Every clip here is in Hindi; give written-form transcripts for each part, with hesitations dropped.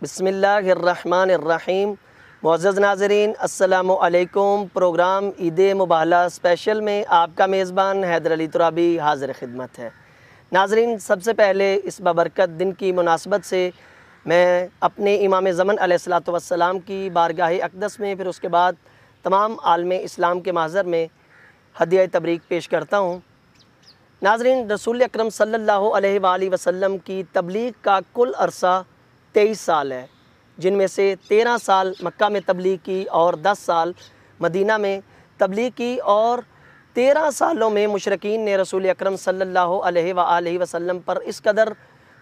बिस्मिल्लाहिर्रहमानिर्रहीम। मुअज़्ज़ज़ नाज़रीन, अस्सलामु अलैकुम। प्रोग्राम ईद मुबाहला स्पेशल में आपका मेज़बान हैदर अली तुराबी हाज़िर खिदमत है। नाज़रीन, सबसे पहले इस बबरकत दिन की मुनासबत से मैं अपने इमाम ज़मन अलैहिस्सलातु वस्सलाम की बारगाह अक़दस में, फिर उसके बाद तमाम आलमे इस्लाम के महज़र में हदिया तबरीक पेश करता हूँ। नाज़रीन, रसूल अकरम सल्लल्लाहु अलैहि वसल्लम की तबलीग का कुल अरसा 23 साल है, जिनमें से 13 साल मक्का में तबलीग की और 10 साल मदीना में तबलीग की। और 13 सालों में मुशरिकीन ने रसूल अकरम सल्लल्लाहु अलैहि वसल्लम पर इस कदर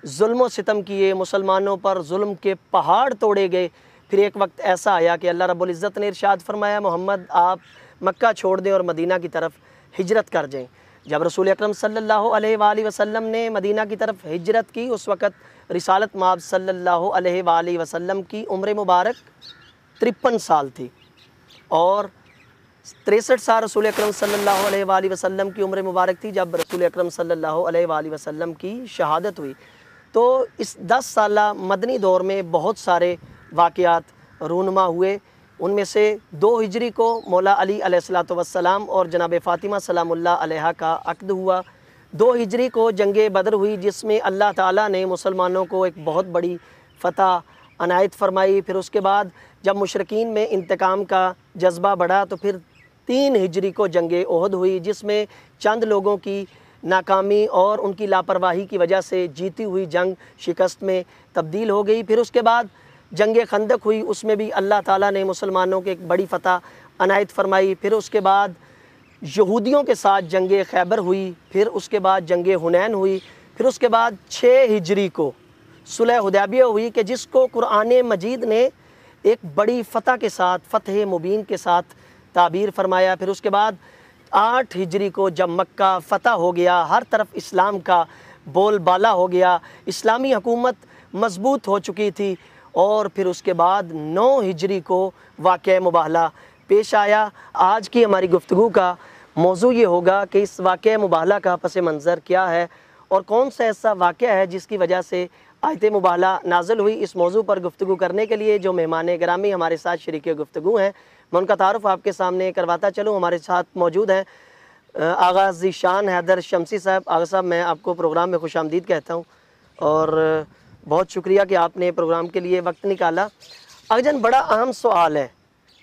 जुल्म व सितम किए, मुसलमानों पर जुल्म के पहाड़ तोड़े गए। फिर एक वक्त ऐसा आया कि अल्लाह रब्बुल इज़्ज़त ने इरशाद फरमाया, मोहम्मद आप मक्का छोड़ दें और मदीना की तरफ हिजरत कर जाएँ। जब रसूल अकरम सल्लल्लाहु अलैहि वसल्लम ने मदीना की तरफ हिजरत की, उस वक़्त रिसालत माब सल्लल्लाहु अलैहि वसल्लम की उम्र मुबारक 53 साल थी और 63 साल रसूल अकरम सल्लल्लाहु अलैहि वसल्लम की उम्र मुबारक थी जब रसूल अकरम सल्लल्लाहु अलैहि वसल्लम की शहादत हुई। तो इस 10 साला मदनी दौर में बहुत सारे वाक़यात रूनुमा हुए। उनमें से 2 हिजरी को मौला अली अलैहिस्सलातु वस्सलाम और जनाब फ़ातिमा सलामुल्लाह अलैहा का अक़्द हुआ। 2 हिजरी को जंग बदर हुई, जिसमें अल्लाह ताला ने मुसलमानों को एक बहुत बड़ी फ़तह अनायत फ़रमाई। फिर उसके बाद जब मुशरिकीन में इंतकाम का जज्बा बढ़ा तो फिर 3 हिजरी को जंग ओहद हुई, जिसमें चंद लोगों की नाकामी और उनकी लापरवाही की वजह से जीती हुई जंग शिकस्त में तब्दील हो गई। फिर उसके बाद जंग खंदक हुई, उसमें भी अल्लाह ताला ने मुसलमानों के एक बड़ी फ़तह अनायत फ़रमाई। फिर उसके बाद यहूदियों के साथ जंग खैबर हुई, फिर उसके बाद जंग हुनैन हुई। फिर उसके बाद 6 हिजरी को सुलह हुदैबिया हुई कि जिसको कुरान मजीद ने एक बड़ी फ़तह के साथ, फ़तह मुबीन के साथ ताबीर फरमाया। फिर उसके बाद 8 हिजरी को जब मक्का फ़तह हो गया, हर तरफ इस्लाम का बोलबाला हो गया, इस्लामी हुकूमत मजबूत हो चुकी थी। और फिर उसके बाद 9 हिजरी को वाक़या मुबाहला पेश आया। आज की हमारी गुफ्तगू का मौजू ये होगा कि इस वाक़या मुबाहला का पस मंज़र क्या है और कौन सा ऐसा वाक़या है जिसकी वजह से आयत मुबाहला नाज़िल हुई। इस मौजू पर गुफ्तगू करने के लिए जो मेहमान गिरामी हमारे साथ शरीक गुफ्तगू हैं, मैं उनका तारुफ़ आपके सामने करवाता चलूँ। हमारे साथ मौजूद हैं आगा ज़ीशान हैदर शमसी साहब। आगा साहब, मैं आपको प्रोग्राम में खुशामदीद कहता हूँ और बहुत शुक्रिया कि आपने प्रोग्राम के लिए वक्त निकाला। अगजन, बड़ा अहम सवाल है,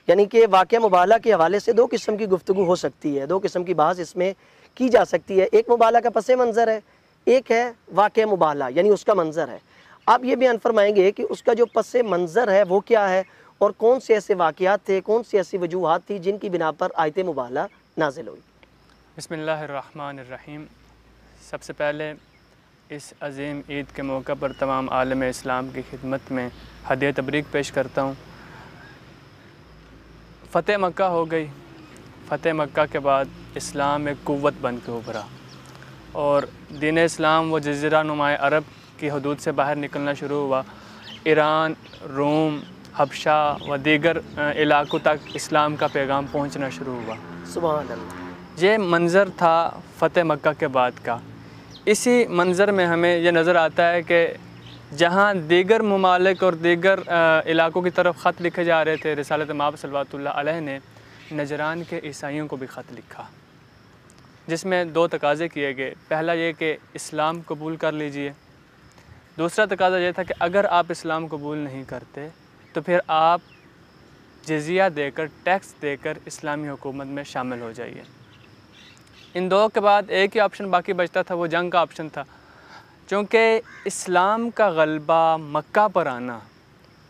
यानी कि वाक़या मुबाहला के हवाले से 2 किस्म की गुफ्तगू हो सकती है, 2 किस्म की बहस इसमें की जा सकती है। एक मुबाहला का पस मंज़र है, एक है वाक़या मुबाहला यानी उसका मंज़र है। आप ये बयान फरमाएंगे कि उसका जो पस मंज़र है वो क्या है और कौन से ऐसे वाक़यात थे, कौन सी ऐसी वजूहात थी जिनकी बिना पर आयत मुबाहला नाज़िल हुई। बिस्मिल्लाहिर्रहमानिर्रहीम। सबसे पहले इस अज़ीम ईद के मौका पर तमाम आलम इस्लाम की खिदमत में हदिया तबरीक पेश करता हूँ। फ़तेह मक्का हो गई। फ़तेह मक्का के बाद इस्लाम एक क़ुव्वत बन के उभरा और दीन इस्लाम व जज़ीरा नुमा अरब की हदूद से बाहर निकलना शुरू हुआ। ईरान, रोम, हबशा व दीगर इलाक़ों तक इस्लाम का पैगाम पहुँचना शुरू हुआ। सुभान अल्लाह। ये मंज़र था फ़तेह मक्का के बाद का। इसी मंज़र में हमें यह नज़र आता है कि जहाँ दीगर ममालिक और दीगर इलाक़ों की तरफ ख़त लिखे जा रहे थे, रिसालत माब सल्लल्लाहु अलैहि ने नजरान के ईसाइयों को भी ख़त लिखा, जिसमें 2 तकाज़े किए गए। पहला ये कि इस्लाम कबूल कर लीजिए। दूसरा तकाज़ा ये था कि अगर आप इस्लाम कबूल नहीं करते तो फिर आप जज़िया देकर, टैक्स देकर इस्लामी हुकूमत में शामिल हो जाइए। इन 2 के बाद एक ही ऑप्शन बाकी बचता था, वो जंग का ऑप्शन था। चूँकि इस्लाम का गलबा मक्का पर आना,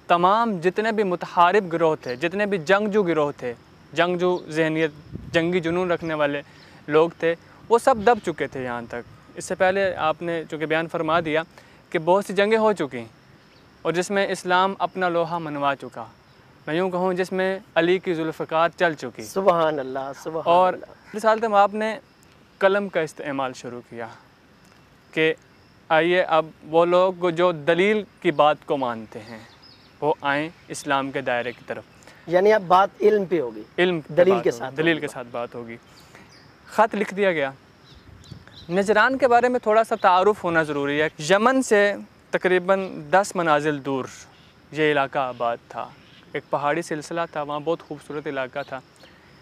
तमाम जितने भी मुतहारिब गिरोह थे, जितने भी जंगजू गिरोह थे, जंगजू ज़हनियत, जंगी जुनून रखने वाले लोग थे, वो सब दब चुके थे यहाँ तक। इससे पहले आपने चूँकि बयान फरमा दिया कि बहुत सी जंगें हो चुकी और जिसमें इस्लाम अपना लोहा मनवा चुका। मैं यूँ कहूँ जिसमें अली की जुल्फ़िकार चल चुकी। सुभान अल्लाह, सुभान और अल्लाह। रिसालत आपने कलम का इस्तेमाल शुरू किया कि आइए अब वो लोग जो दलील की बात को मानते हैं वो आएँ इस्लाम के दायरे की तरफ। यानी अब बात इल्म पे होगी, इल्म दलील के साथ, दलील के साथ बात होगी। ख़त लिख दिया गया। नजरान के बारे में थोड़ा सा तारुफ़ होना ज़रूरी है। यमन से तकरीबन 10 मनाजिल दूर ये इलाका आबाद था। एक पहाड़ी सिलसिला था, वहाँ बहुत खूबसूरत इलाका था।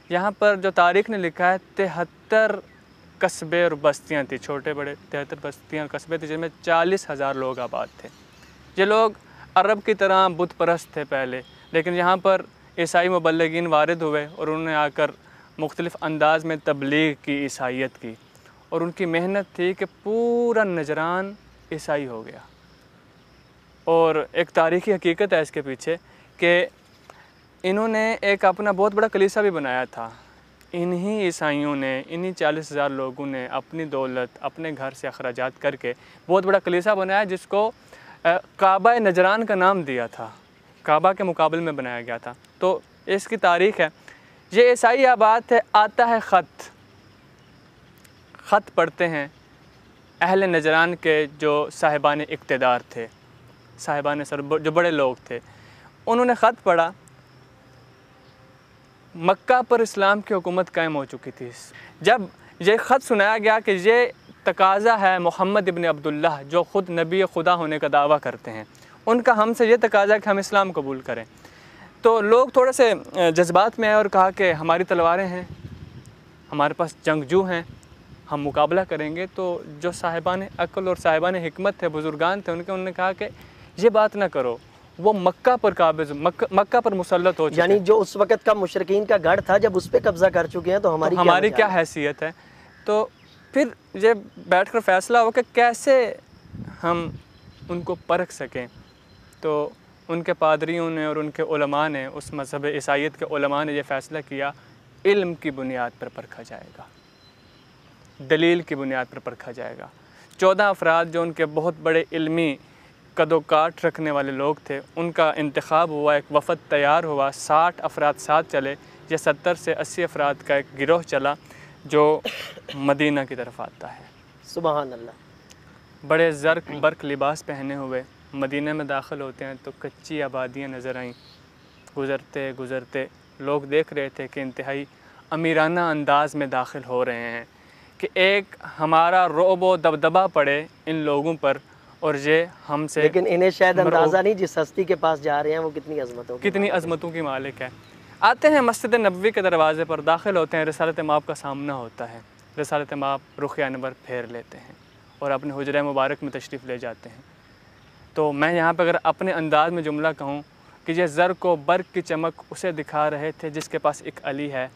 यहाँ पर जो तारीख़ ने लिखा है 73 कस्बे और बस्तियाँ थी, छोटे बड़े 73 बस्तियाँ कस्बे थे, जिनमें 40,000 लोग आबाद थे। ये लोग अरब की तरह बुत परस्त थे पहले, लेकिन यहाँ पर ईसाई मुबल्लिगीन वारिद हुए और उन्होंने आकर मुख्तलिफ़ अंदाज़ में तबलीग की, ईसाइयत की, और उनकी मेहनत थी कि पूरा नजरान ईसाई हो गया। और एक तारीख़ी हकीकत है इसके पीछे कि इन्होंने एक अपना बहुत बड़ा कलीसा भी बनाया था। इन्हीं ईसाइयों ने, इन्हीं 40,000 लोगों ने अपनी दौलत, अपने घर से अखराजात करके बहुत बड़ा कलीसा बनाया, जिसको काबा नजरान का नाम दिया था। काबा के मुकाबले में बनाया गया था। तो इसकी तारीख़ है, ये ईसाई आबाद है। आता है ख़त पढ़ते हैं अहल नजरान के जो साहिबान इक़्तिदार थे, साहिबान सर, जो बड़े लोग थे, उन्होंने ख़त पढ़ा। मक्का पर इस्लाम की हुकूमत कायम हो चुकी थी। जब ये ख़त सुनाया गया कि ये तकाज़ा है मोहम्मद इब्न अब्दुल्लाह, जो ख़ुद नबी खुदा होने का दावा करते हैं, उनका हमसे ये तकाज़ा कि हम इस्लाम कबूल करें, तो लोग थोड़े से जज्बात में आए और कहा कि हमारी तलवारें हैं, हमारे पास जंगजू हैं, हम मुकाबला करेंगे। तो जो साहिबान अक्ल और साहिबान हिकमत थे, बुज़ुर्गान थे, उन्होंने कहा कि ये बात ना करो, वो मक्का पर काबिज़, मक्का पर मुसल्लत हो चुके, यानी जो उस वक़्त का मुशरिकीन का गढ़ था, जब उस पर कब्ज़ा कर चुके हैं तो हमारी क्या हैसियत है। तो फिर ये बैठ कर फ़ैसला हो कि कैसे हम उनको परख सकें। तो उनके पादरियों ने और उनके उलमा ने, उस मज़हब ईसाइयत के उलमा ने यह फ़ैसला किया, इल्म की बुनियाद पर परखा जाएगा, दलील की बुनियाद पर परखा जाएगा। 14 अफराद जो उनके बहुत बड़े इल्मी कदोकाठ रखने वाले लोग थे, उनका इंतखाब हुआ, एक वफ़द तैयार हुआ, 60 अफराद साथ चले। ये 70 से 80 अफराद का एक गिरोह चला जो मदीना की तरफ आता है। सुबहान अल्लाह। बड़े ज़र्क बर्क लिबास पहने हुए मदीना में दाखिल होते हैं तो कच्ची आबादियाँ नज़र आईं। गुज़रते गुज़रते लोग देख रहे थे कि इंतहाई अमीराना अंदाज में दाखिल हो रहे हैं, कि एक हमारा रोब व दबदबा पड़े इन लोगों पर, और ये हमसे, लेकिन इन्हें शायद अंदाज़ा नहीं जिस हस्ती के पास जा रहे हैं वो कितनी अज़मतों की मालिक है। आते हैं मस्जिद नबवी के दरवाज़े पर, दाखिल होते हैं, रिसालत माब का सामना होता है। रिसालत माब रुख़ अनवर फेर लेते हैं और अपने हुजरा मुबारक में तशरीफ़ ले जाते हैं। तो मैं यहाँ पर अगर अपने अंदाज़ में जुमला कहूँ कि ये ज़र को बर्क़ की चमक उसे दिखा रहे थे जिसके पास एक अली है,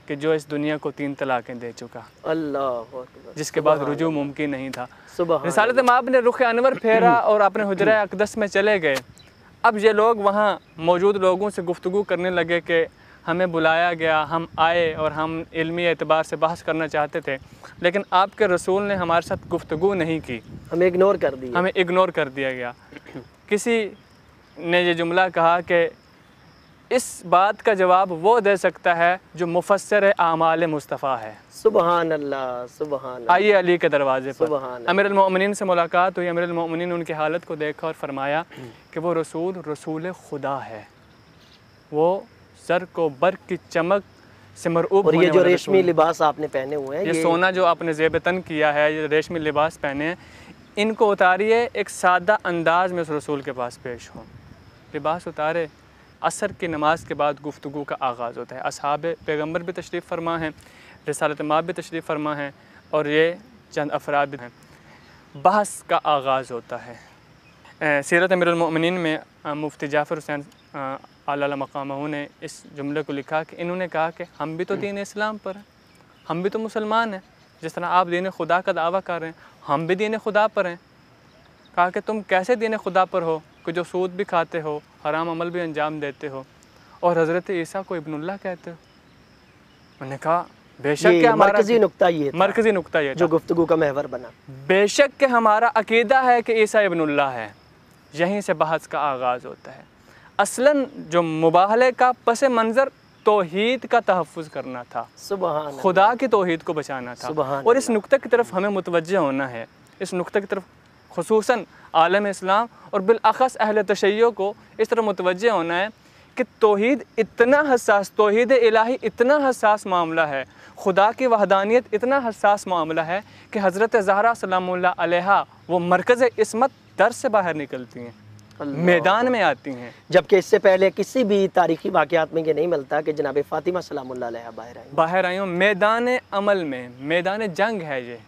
कि जो इस दुनिया को 3 तलाक़ें दे चुका, अल्लाह, जिसके बाद रुजू मुमकिन नहीं था। सुबहान रिसालत माब ने रुख़ अनवर फेरा और अपने हुजरा अक़दस में चले गए। अब ये लोग वहाँ मौजूद लोगों से गुफ्तगू करने लगे कि हमें बुलाया गया, हम आए और हम इल्मी एतबार से बहस करना चाहते थे, लेकिन आपके रसूल ने हमारे साथ गुफ्तगू नहीं की, हमें इग्नोर कर दिया गया। किसी ने ये जुमला कहा कि इस बात का जवाब वो दे सकता है जो मुफस्सिर आमाल मुस्तफ़ा है। सुबहान अल्लाह, सुबहान अल्लाह। आइए अली के दरवाज़े पर। अमीरुल मोमिनीन से मुलाकात हुई। अमीरुल मोमिनीन ने उनकी हालत को देखा और फरमाया कि वो रसूल खुदा है, वो सर को बर्क़ की चमक से मरऊब और ये जो रेशमी लिबास आपने पहने हुए हैं, ये सोना जो आपने ज़ेब तन किया है, ये रेशमी लिबास पहने हैं, इनको उतारिए, एक सादा अंदाज में उस रसूल के पास पेश हों। लिबास उतारे, असर की नमाज के बाद गुफ्तगू का आगाज़ होता है। असहाबे पैगम्बर भी तशरीफ़ फरमा हैं, रिसालत माब भी तशरीफ़ फरमा हैं, और ये चंद अफराद भी हैं। बहस का आगाज़ होता है। सीरत अमीरुल मोमिनीन में मुफ्ती जाफ़र हुसैन आला मकामहू ने इस जुमले को लिखा कि इन्होंने कहा कि हम भी तो दीन इस्लाम पर हैं, हम भी तो मुसलमान हैं, जिस तरह आप दीन खुदा का दावा कर रहे हैं, हम भी दीन खुदा पर हैं। कहा कि तुम कैसे दीन खुदा पर हो कि जो सूद भी खाते हो, हराम अमल भी अंजाम देते हो, और हज़रत ईसा को इब्नुल्लाह कहते हो। उन्होंने कहा बेशक के हमारा मरकज़ी नुक्ता ये जो गुफ्तगू का महवर बना, बेशक के हमारा अकीदा है कि ईसा इब्नुल्लाह है। यहीं से बहस का आगाज़ होता है। असलन जो मुबाहले का पस मंज़र तौहीद का तहफ़्फ़ुज़ करना था, सुभान खुदा की तौहीद को बचाना था, और इस नुक्ते की तरफ हमें मुतवज्जे होना है। इस नुक्ते की तरफ खुसूसन आलम इस्लाम और बिलअख़स अहले तशय्यो को इस तरह मुतवज्जे होना है कि तौहीद इतना हसास, तौहीद इलाही इतना हसास मामला है, खुदा की वहदानियत इतना हसास मामला है कि हज़रत ज़हरा सलामुल्लाह अलैहा वो मरकज़ इस्मत दर से बाहर निकलती हैं। मैदान में आती हैं। जबकि इससे पहले किसी भी तारीखी वाक़यात में ये नहीं मिलता कि जनाब फ़ातिमा सलामुल्लाह अलैहा बाहर आई हूँ। मैदान अमल में, मैदान जंग है ये,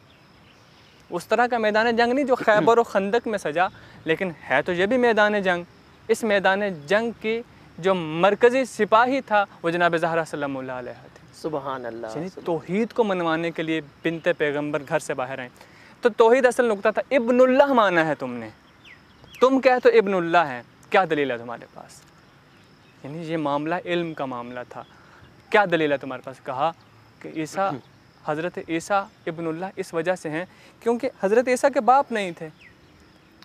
उस तरह का मैदान जंग नहीं जो खैबर और खंदक में सजा, लेकिन है तो ये भी मैदान जंग। इस मैदान जंग की जो मरकज़ी सिपाही था वो जनाब ज़हरा सलामुल्लाह अलैहा थी। सुबहान अल्लाह। यानी तौहीद को मनवाने के लिए बिनते पैगंबर घर से बाहर आए। तो तौहीद असल नुक्ता था। इब्नुल्लाह माना है तुमने, तुम कह तो इब्नुल्लाह है, क्या दलील है तुम्हारे पास? यानी ये मामला इल्म का मामला था, क्या दलील है तुम्हारे पास? कहा कि ईसा, हज़रत ईसा इब्नुल्लाह इस वजह से हैं क्योंकि हज़रत ईसा के बाप नहीं थे।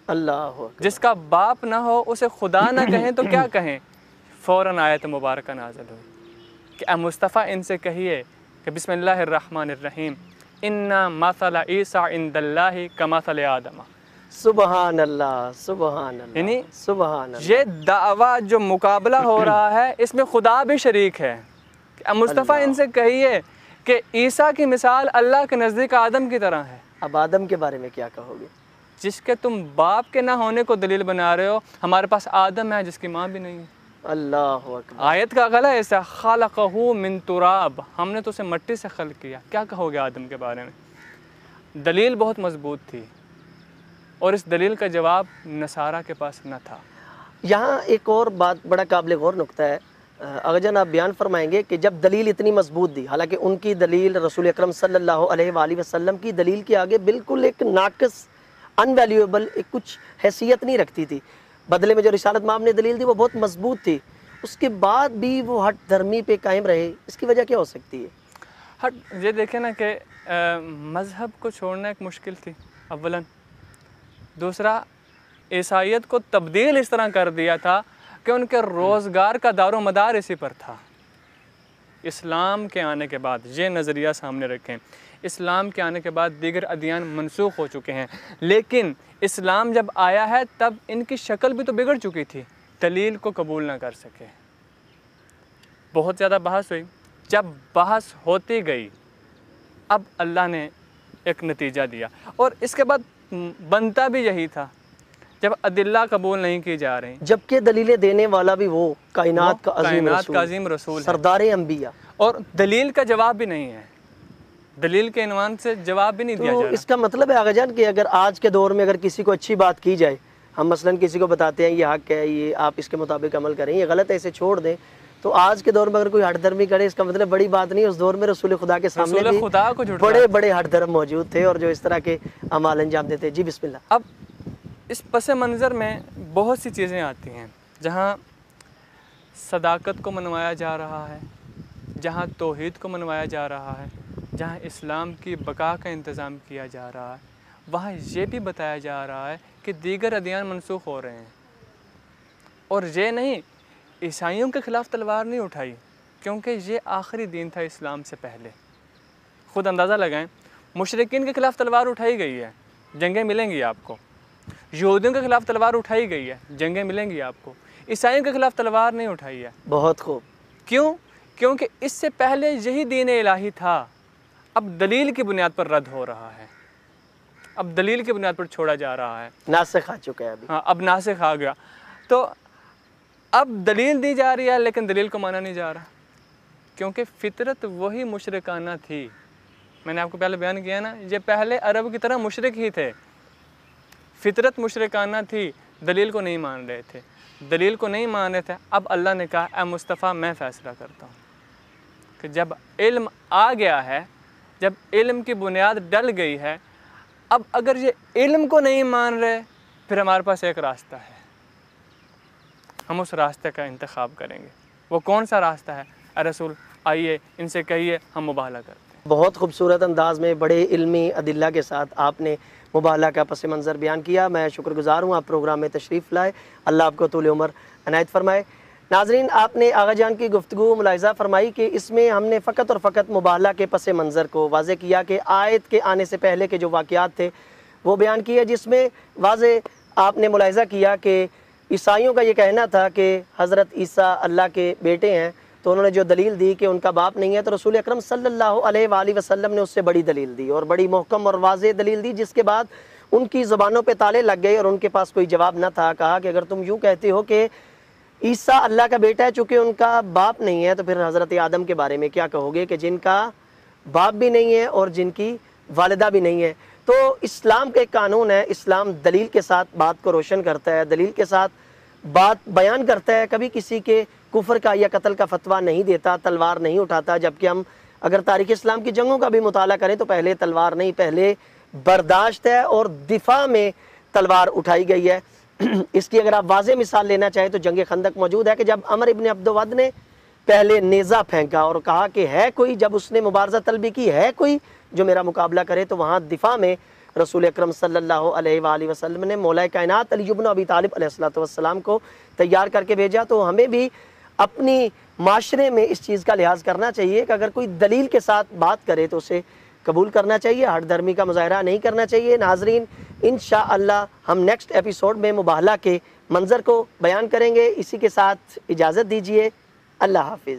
अल्लाह, जिसका बाप ना हो उसे खुदा ना कहें तो क्या कहें? फ़ौरन आयत मुबारक नाज़िल हुई कि मुस्तफ़ा इनसे कहिए कि बिस्मिल्लाहिर्रहमानिर्रहीम, इन्ना मसला ईसा इंदल्लाहि कमसल आदम। सुबहान अल्लाह, सुबहान अल्लाह, यानी सुबहान अल्लाह। ये दावा जो मुकाबला हो रहा है इसमें खुदा भी शरीक है। मुस्तफ़ा इनसे कहिए कि ईसा की मिसाल अल्लाह के नज़दीक आदम की तरह है। अब आदम के बारे में क्या कहोगे? जिसके तुम बाप के ना होने को दलील बना रहे हो, हमारे पास आदम है जिसकी माँ भी नहीं है। अल्लाह अकबर। आयत का गला ऐसा, खालक़हू मिन तुराब, हमने तो उसे मट्टी से खल्क़ किया। क्या कहोगे आदम के बारे में? दलील बहुत मजबूत थी और इस दलील का जवाब नसारा के पास न था। यहाँ एक और बात बड़ा काबिल गौर नुक्ता है। अगरजन आप बयान फरमाएंगे कि जब दलील इतनी मजबूत दी, हालांकि उनकी दलील रसूल अकरम सल्लल्लाहु अलैहि वसल्लम की दलील के आगे बिल्कुल एक नाक़िस, अनवैल्यूएबल, एक कुछ हैसियत नहीं रखती थी। बदले में जो रिसालत माब ने दलील दी वो बहुत मजबूत थी, उसके बाद भी वो हट धर्मी पे कायम रहे। इसकी वजह क्या हो सकती है? हट ये देखें ना कि मज़हब को छोड़ना एक मुश्किल थी अव्वलन। दूसरा, ईसाइयत को तब्दील इस तरह कर दिया था कि उनके रोज़गार का दारो मदार इसी पर था। इस्लाम के आने के बाद ये नज़रिया सामने रखें, इस्लाम के आने के बाद दीगर अदियान मनसूख हो चुके हैं, लेकिन इस्लाम जब आया है तब इनकी शक्ल भी तो बिगड़ चुकी थी, दलील को कबूल ना कर सके। बहुत ज़्यादा बहस हुई, जब बहस होती गई अब अल्लाह ने एक नतीजा दिया और इसके बाद बनता भी यही था। जब अदिल्ला कबूल नहीं की जा रही, जबकि दलीलें देने वाला भी वो कायनात का अजीम रसूल, सरदारे अंबिया, और दलील का जवाब भी नहीं है, दलील के इनवान से जवाब भी नहीं दिया जा रहा। इसका मतलब है आगाजान कि अगर आज के दौर में अगर किसी को अच्छी बात की जाए, हम मसलन किसी को बताते हैं ये हक है, ये आप इसके मुताबिक अमल करें, ये गलत है इसे छोड़ दें, तो आज के दौर में अगर कोई हट धर्मी करे इसका मतलब बड़ी बात नहीं। उस दौर में रसूल खुदा के सामने भी बड़े बड़े हट धर्म मौजूद थे और जो इस तरह के अमाल अंजाम देते। जी बिस्मिल्लाह। अब इस पस मंज़र में बहुत सी चीज़ें आती हैं जहाँ सदाकत को मनवाया जा रहा है, जहाँ तौहीद को मनवाया जा रहा है, जहाँ इस्लाम की बका का इंतज़ाम किया जा रहा है, वहाँ ये भी बताया जा रहा है कि दीगर अदियान मनसूख हो रहे हैं। और ये नहीं, ईसाइयों के ख़िलाफ़ तलवार नहीं उठाई क्योंकि ये आखिरी दीन था इस्लाम से पहले। ख़ुद अंदाज़ा लगाएं, मुशरिकीन के ख़िलाफ़ तलवार उठाई गई है, जंगें मिलेंगी आपको। यहूदियों के ख़िलाफ़ तलवार उठाई गई है, जंगें मिलेंगी आपको। ईसाइयों के ख़िलाफ़ तलवार नहीं उठाई है। बहुत खूब। क्यों? क्योंकि इससे पहले यही दीन इलाही था, अब दलील की बुनियाद पर रद्द हो रहा है, अब दलील की बुनियाद पर छोड़ा जा रहा है। नासिख आ चुका है अभी। हाँ, अब नासिख आ गया, तो अब दलील दी जा रही है लेकिन दलील को माना नहीं जा रहा, क्योंकि फ़ितरत वही मुशरिकाना थी। मैंने आपको पहले बयान किया ना, ये पहले अरब की तरह मुशरिक ही थे, फ़ितरत मुशरिकाना थी, दलील को नहीं मान रहे थे, दलील को नहीं मान रहे थे। अब अल्लाह ने कहा, ए मुस्तफ़ा मैं फ़ैसला करता हूँ कि जब इल्म आ गया है, जब इल्म की बुनियाद डल गई है, अब अगर ये इल्म को नहीं मान रहे फिर हमारे पास एक रास्ता है, हम उस रास्ते का इंतखाब करेंगे। वो कौन सा रास्ता है? रसूल आइए इनसे कहिए, हम मुबाहला करते हैं। बहुत खूबसूरत अंदाज़ में बड़े इल्मी अदिल्ला के साथ आपने मुबाहला का पस मंज़र बयान किया। मैं शुक्रगुज़ार हूँ आप प्रोग्राम में तशरीफ़ लाए, अल्लाह आपको तूल उमर अनायत फ़रमाए। नाज़रीन, आपने आगा जान की गुफ्तगू मुलाहिज़ा फ़रमाई कि इसमें हमने फ़कत और फ़कत मुबाहला के पस मंज़र को वाज़े किया कि आयत के आने से पहले के जो वाक़यात थे वो बयान किए, जिसमें वाज़े आपने मुलाहिज़ा किया कि ईसाइयों का ये कहना था कि हज़रत ईसा अल्लाह के बेटे हैं, तो उन्होंने जो दलील दी कि उनका बाप नहीं है, तो रसूल अकरम सल्लल्लाहु अलैहि वसल्लम ने उससे बड़ी दलील दी और बड़ी महकम और वाज़ेह दलील दी, जिसके बाद उनकी ज़बानों पे ताले लग गए और उनके पास कोई जवाब न था। कहा कि अगर तुम यूँ कहते हो कि ईसा अल्लाह का बेटा है, चूँकि उनका बाप नहीं है, तो फिर हज़रत आदम के बारे में क्या कहोगे कि जिनका बाप भी नहीं है और जिनकी वालिदा भी नहीं है। तो इस्लाम का एक कानून है, इस्लाम दलील के साथ बात को रोशन करता है, दलील के साथ बात बयान करता है, कभी किसी के कुफ्र का या कत्ल का फतवा नहीं देता, तलवार नहीं उठाता। जबकि हम अगर तारीख़ इस्लाम की जंगों का भी मुताला करें तो पहले तलवार नहीं, पहले बर्दाश्त है और दिफा में तलवार उठाई गई है। इसकी अगर आप वाज़े मिसाल लेना चाहें तो जंग खंदक मौजूद है कि जब अमर इब्न अब्दुवद ने पहले नेज़ा फेंका और कहा कि है कोई, जब उसने मुबारज़ा तलबी की, है कोई जो मेरा मुकाबला करे, तो वहाँ दिफा में रसूल अकरम सल्लल्लाहु अलैहि वसल्लम ने मौला कायनात अली इब्न अबी तालिब अलैहिस्सलातु वस्सलाम को तैयार करके भेजा। तो हमें भी अपनी माशरे में इस चीज़ का लिहाज करना चाहिए कि अगर कोई दलील के साथ बात करे तो उसे कबूल करना चाहिए, हट धर्मी का मुज़ाहरा नहीं करना चाहिए। नाज़रीन, इंशाअल्लाह हम नेक्स्ट एपिसोड में मुबाहला के मंज़र को बयान करेंगे। इसी के साथ इजाज़त दीजिए। अल्लाह हाफिज़।